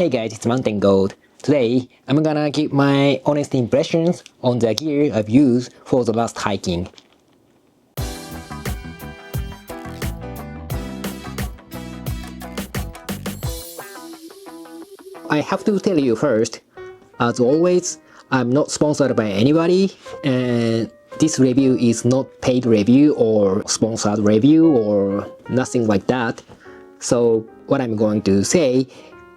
Hey guys, it's Mountain Gold. Today, I'm gonna give my honest impressions on the gear I've used for the last hiking. I have to tell you first, as always, I'm not sponsored by anybody, and this review is not paid review or sponsored review or nothing like that. So what I'm going to say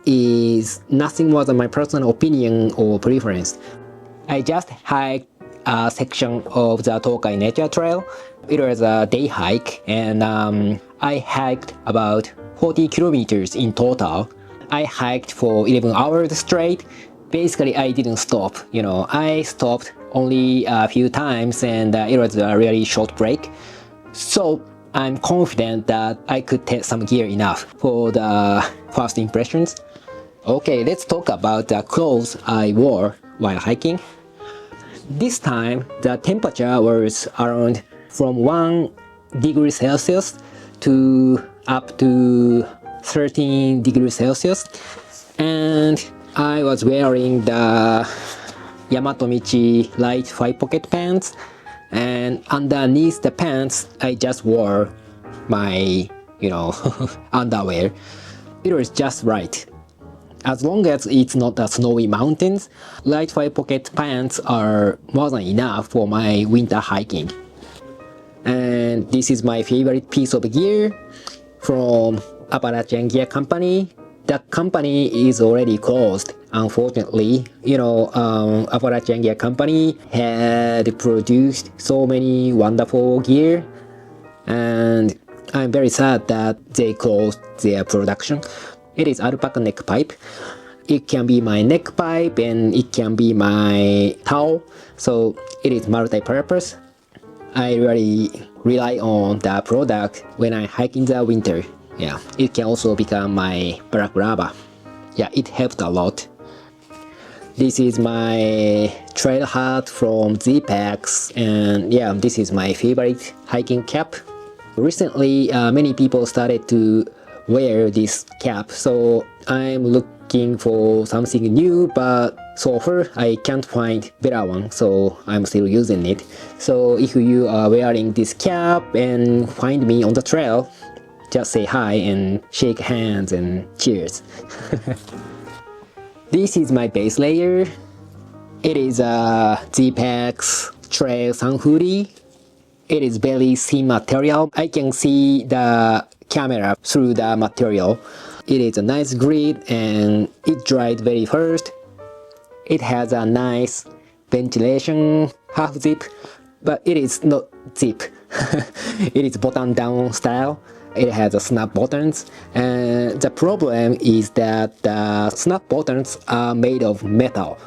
is nothing more than my personal opinion or preference. I just hiked a section of the Tokai Nature Trail. It was a day hike, and I hiked about 40 kilometers in total. I hiked for 11 hours straight. Basically, I didn't stop. I stopped only a few times, and it was a really short break. So I'm confident that I could take some gear enough for the first impressions. Okay, let's talk about the clothes I wore while hiking. This time, the temperature was around from 1 degree Celsius to up to 13 degrees Celsius. And I was wearing the Yamatomichi light 5 pocket pants. And underneath the pants, I just wore my, underwear. It was just right. As long as it's not a snowy mountains, light 5 pocket pants are more than enough for my winter hiking. And this is my favorite piece of gear from Appalachian Gear Company. That company is already closed, unfortunately. Appalachian Gear Company had produced so many wonderful gear, and I'm very sad that they closed their production. It is alpaca neck pipe. It can be my neck pipe and it can be my towel, so it is multi-purpose. I really rely on the product when I hike in the winter. Yeah, it can also become my black rubber. Yeah, it helped a lot. This is my trail hat from Zpacks, and yeah, this is my favorite hiking cap. Recently, many people started to wear this cap, so I'm looking for something new, but so far I can't find better one, so I'm still using it. So if you are wearing this cap and find me on the trail, just say hi and shake hands and cheers. This is my base layer. It is a Zpacks Trail Sun Hoodie. It is very thin material. I can see the camera through the material. It is a nice grit and it dried very fast. It has a nice ventilation half zip, but it is not zip. It is button down style. It has a snap buttons, and the problem is that the snap buttons are made of metal.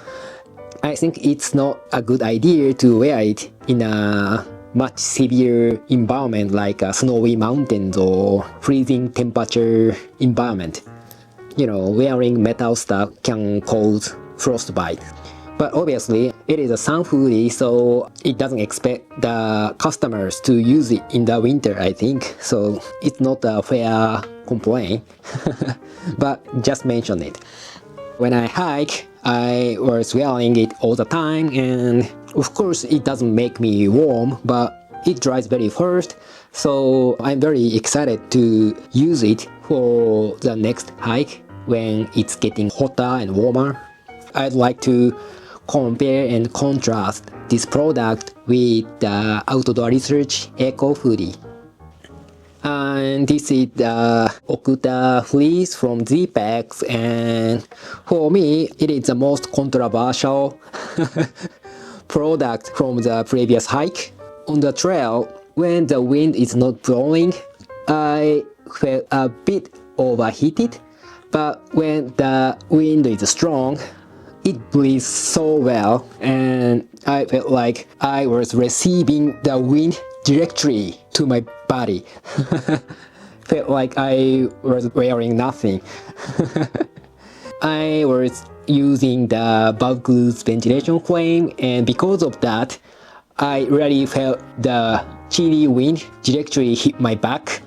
I think it's not a good idea to wear it in a much severe environment like snowy mountains or freezing temperature environment. Wearing metal stuff can cause frostbite. But obviously, it is a sun hoodie, so it doesn't expect the customers to use it in the winter, I think. So it's not a fair complaint, but just mention it. When I hike, I was wearing it all the time, and of course it doesn't make me warm, but it dries very fast, so I'm very excited to use it for the next hike when it's getting hotter and warmer. I'd like to compare and contrast this product with the Outdoor Research Eco Hoodie. And this is the Octa Fleece from Zpacks, and for me, it is the most controversial product from the previous hike. On the trail, when the wind is not blowing, I felt a bit overheated, but when the wind is strong, it breathes so well, and I felt like I was receiving the wind directly to my body. Felt like I was wearing nothing. I was using the Vaucluse ventilation frame, and because of that, I really felt the chilly wind directly hit my back,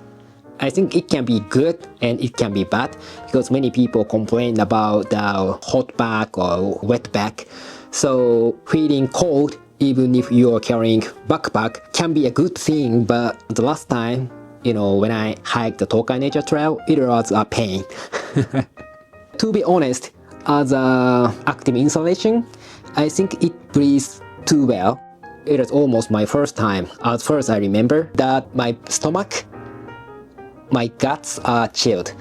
I think it can be good and it can be bad because many people complain about the hot bag or wet bag. So feeling cold even if you are carrying backpack can be a good thing, but the last time, when I hiked the Tokai Nature Trail, it was a pain. To be honest, as a active installation, I think it breathes too well. It was almost my first time. At first I remember that my stomach, my guts are chilled.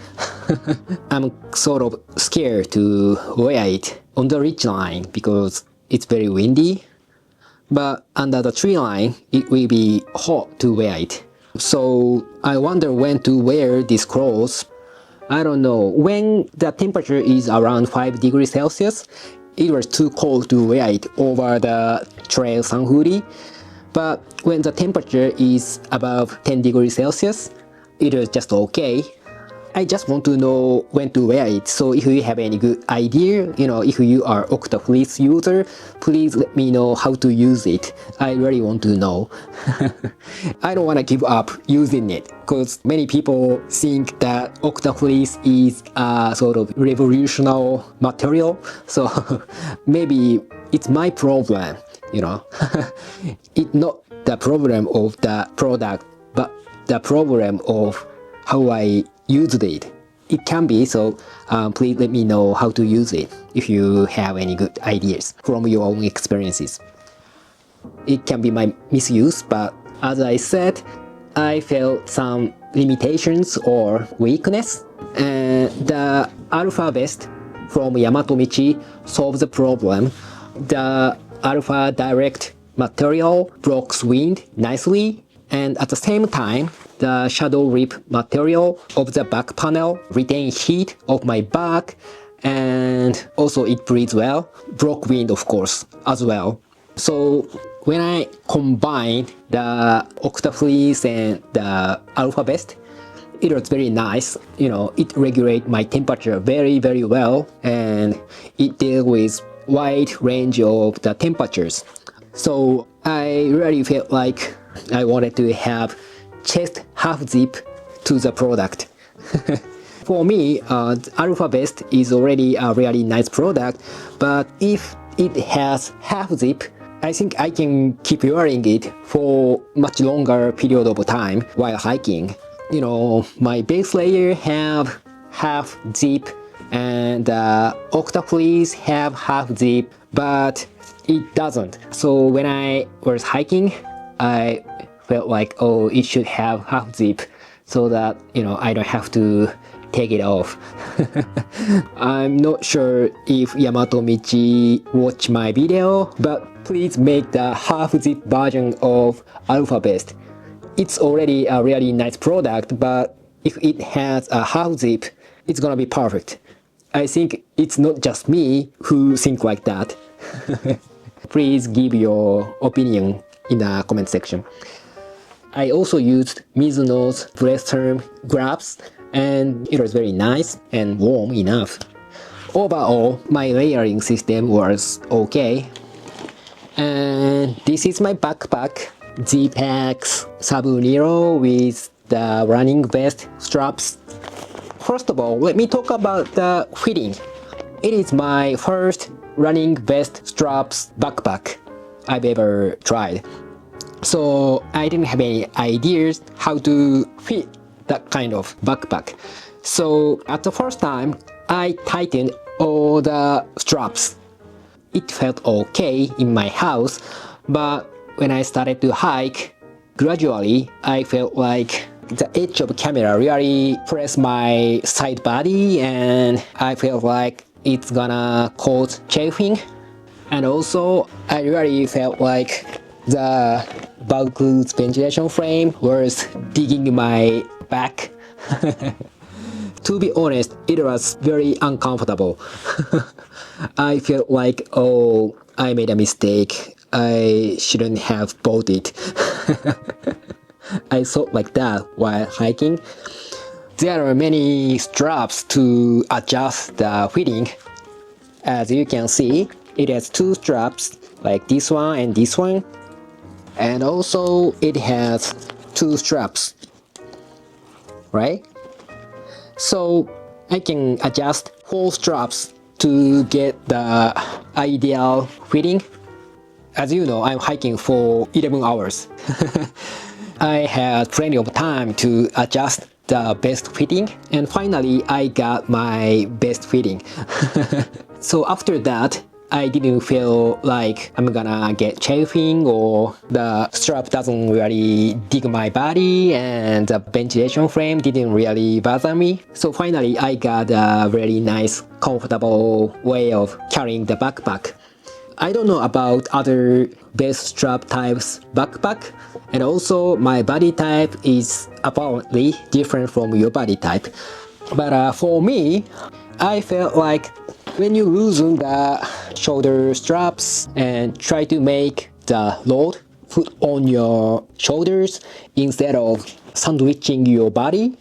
I'm sort of scared to wear it on the ridge line because it's very windy. But under the tree line, it will be hot to wear it. So I wonder when to wear these clothes. I don't know. When the temperature is around 5 degrees Celsius, it was too cold to wear it over the trail sun hoodie. But when the temperature is above 10 degrees Celsius, it was just okay. I just want to know when to wear it. So if you have any good idea, if you are Octa Fleece user, please let me know how to use it. I really want to know. I don't want to give up using it because many people think that Octa Fleece is a sort of revolutionary material. So maybe it's my problem, It's not the problem of the product, but the problem of how I used it. It can be, so please let me know how to use it if you have any good ideas from your own experiences. It can be my misuse, but as I said, I felt some limitations or weakness, and the Alpha vest from Yamatomichi solves the problem. The Alpha direct material blocks wind nicely, and at the same time, the shadow rip material of the back panel retains heat of my back, and also it breathes well. Block wind, of course, as well. So when I combined the Octa Fleece and the Alpha vest, it was very nice. It regulates my temperature very, very well, and it deals with wide range of the temperatures. So I really felt like I wanted to have chest half zip to the product. For me, Alpha vest is already a really nice product, but if it has half zip, I think I can keep wearing it for much longer period of time while hiking. My base layer have half zip and Octa Fleece have half zip, but it doesn't. So when I was hiking, I felt like, it should have half zip so that, I don't have to take it off. I'm not sure if Yamatomichi watched my video, but please make the half zip version of Alpha vest. It's already a really nice product, but if it has a half zip, it's gonna be perfect. I think it's not just me who think like that. Please give your opinion in the comment section. I also used Mizuno's Breath-Term gloves, and it was very nice and warm enough. Overall, my layering system was okay. And this is my backpack, Zpacks Sub-Nero with the running vest straps. First of all, let me talk about the fitting. It is my first running vest straps backpack I've ever tried. So I didn't have any ideas how to fit that kind of backpack. So at the first time, I tightened all the straps. It felt okay in my house, but when I started to hike, gradually I felt like the edge of the camera really pressed my side body, and I felt like it's gonna cause chafing. And also, I really felt like the Vaucluse ventilation frame was digging my back. To be honest, it was very uncomfortable. I felt like, I made a mistake. I shouldn't have bought it. I thought like that while hiking. There are many straps to adjust the fitting. As you can see, it has two straps, like this one and this one. And also it has two straps. right? So I can adjust 4 straps to get the ideal fitting. As you know, I'm hiking for 11 hours. I had plenty of time to adjust the best fitting, and finally I got my best fitting. So after that, I didn't feel like I'm gonna get chafing or the strap doesn't really dig my body and the ventilation frame didn't really bother me. So finally I got a very nice, comfortable way of carrying the backpack. I don't know about other base strap types backpack, and also my body type is apparently different from your body type. But for me, I felt like when you loosen the shoulder straps and try to make the load put on your shoulders instead of sandwiching your body,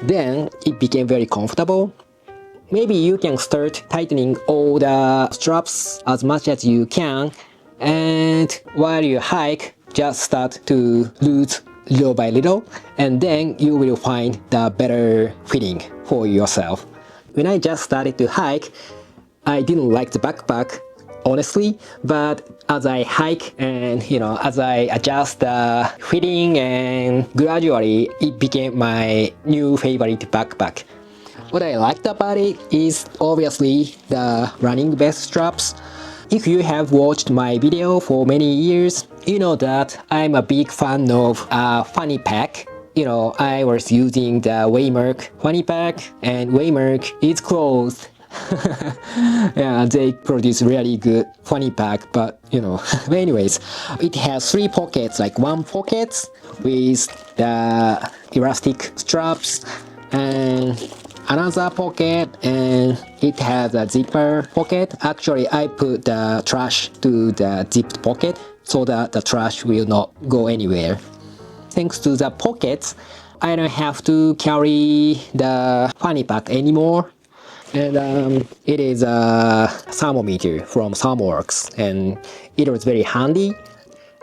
then it became very comfortable. Maybe you can start tightening all the straps as much as you can, and while you hike, just start to lose little by little, and then you will find the better fitting for yourself. When I just started to hike, I didn't like the backpack, honestly, but as I hike and as I adjust the fitting, and gradually it became my new favorite backpack. What I liked about it is obviously the running vest straps. If you have watched my video for many years, you know that I'm a big fan of a fanny pack. I was using the Waymark fanny pack, and Waymark is closed. Yeah, they produce really good fanny pack, but anyways, it has 3 pockets, like one pocket with the elastic straps and another pocket, and it has a zipper pocket. Actually, I put the trash to the zipped pocket so that the trash will not go anywhere. Thanks to the pockets, I don't have to carry the fanny pack anymore. And it is a thermometer from ThermoWorks, and it was very handy.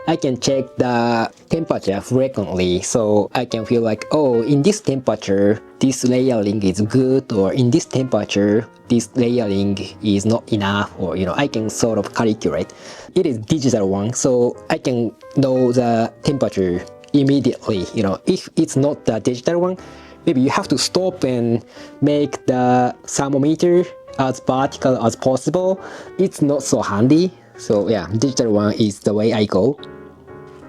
I can check the temperature frequently, so I can feel like, oh, in this temperature, this layering is good, or in this temperature, this layering is not enough, or I can sort of calculate. It is digital one, so I can know the temperature immediately. If it's not the digital one, maybe you have to stop and make the thermometer as vertical as possible. It's not so handy. So yeah, digital one is the way I go.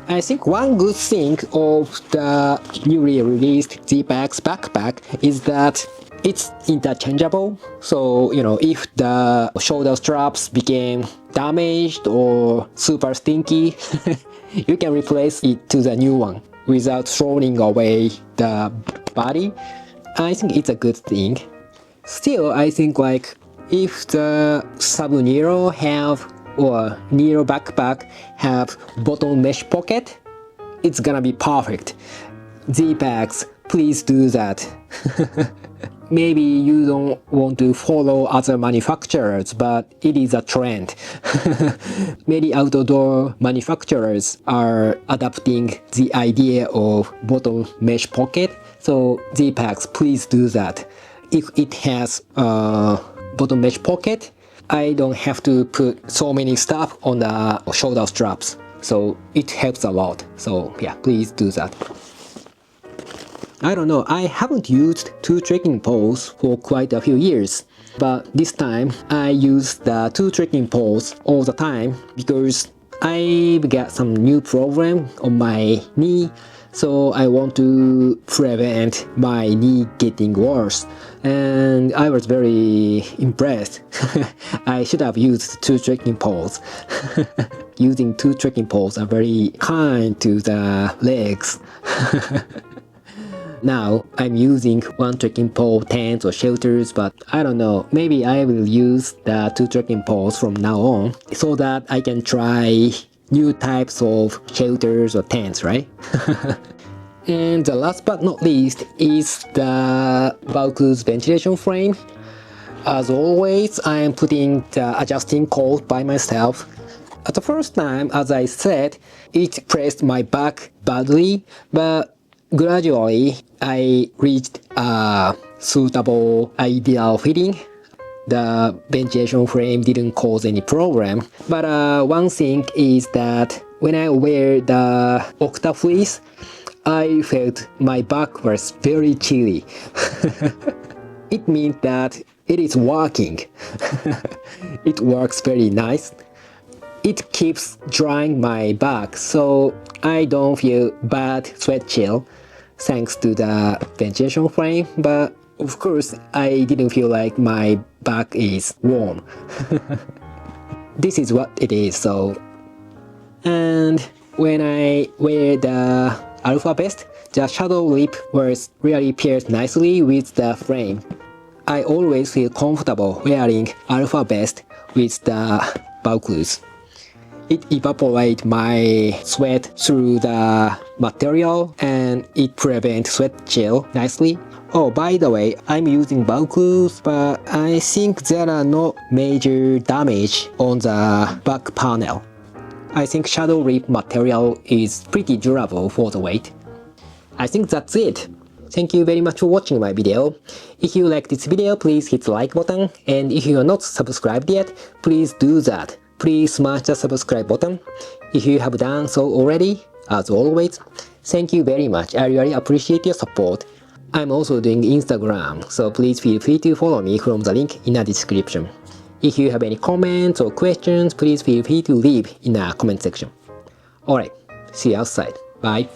I think one good thing of the newly released Zpacks backpack is that it's interchangeable. So if the shoulder straps became damaged or super stinky, you can replace it to the new one without throwing away the body. I think it's a good thing. Still, I think like if the Sub-Nero or Nero backpack have bottom mesh pocket, it's gonna be perfect. Zpacks, please do that. Maybe you don't want to follow other manufacturers, but it is a trend. Many outdoor manufacturers are adopting the idea of bottom mesh pocket, so Zpacks, please do that. If it has a bottom mesh pocket, I don't have to put so many stuff on the shoulder straps, so it helps a lot. So yeah, please do that. I don't know, I haven't used 2 trekking poles for quite a few years, but this time I use the 2 trekking poles all the time because I've got some new problem on my knee, so I want to prevent my knee getting worse, and I was very impressed. I should have used 2 trekking poles. Using 2 trekking poles are very kind to the legs. Now I'm using 1 trekking pole tents or shelters, but I don't know, maybe I will use the 2 trekking poles from now on so that I can try new types of shelters or tents, right? And the last but not least is the Vaucluse ventilation frame. As always, I am putting the adjusting cord by myself. At the first time, as I said, it pressed my back badly, but gradually I reached a suitable ideal fitting. The ventilation frame didn't cause any problem. But one thing is that when I wear the Octa fleece, I felt my back was very chilly. It means that it is working. It works very nice. It keeps drying my back, so I don't feel bad sweat chill thanks to the ventilation frame, but of course I didn't feel like my back is warm. This is what it is, so. And when I wear the Alpha vest, the shadow lip was really paired nicely with the frame. I always feel comfortable wearing Alpha vest with the Vaucluse. It evaporates my sweat through the material and it prevents sweat chill nicely. Oh, by the way, I'm using Vaucluse, but I think there are no major damage on the back panel. I think shadow lip material is pretty durable for the weight. I think that's it. Thank you very much for watching my video. If you like this video, please hit the like button, and if you are not subscribed yet, please do that. Please smash the subscribe button. If you have done so already, as always, thank you very much. I really appreciate your support. I'm also doing Instagram, so please feel free to follow me from the link in the description. If you have any comments or questions, please feel free to leave in the comment section. Alright, see you outside. Bye.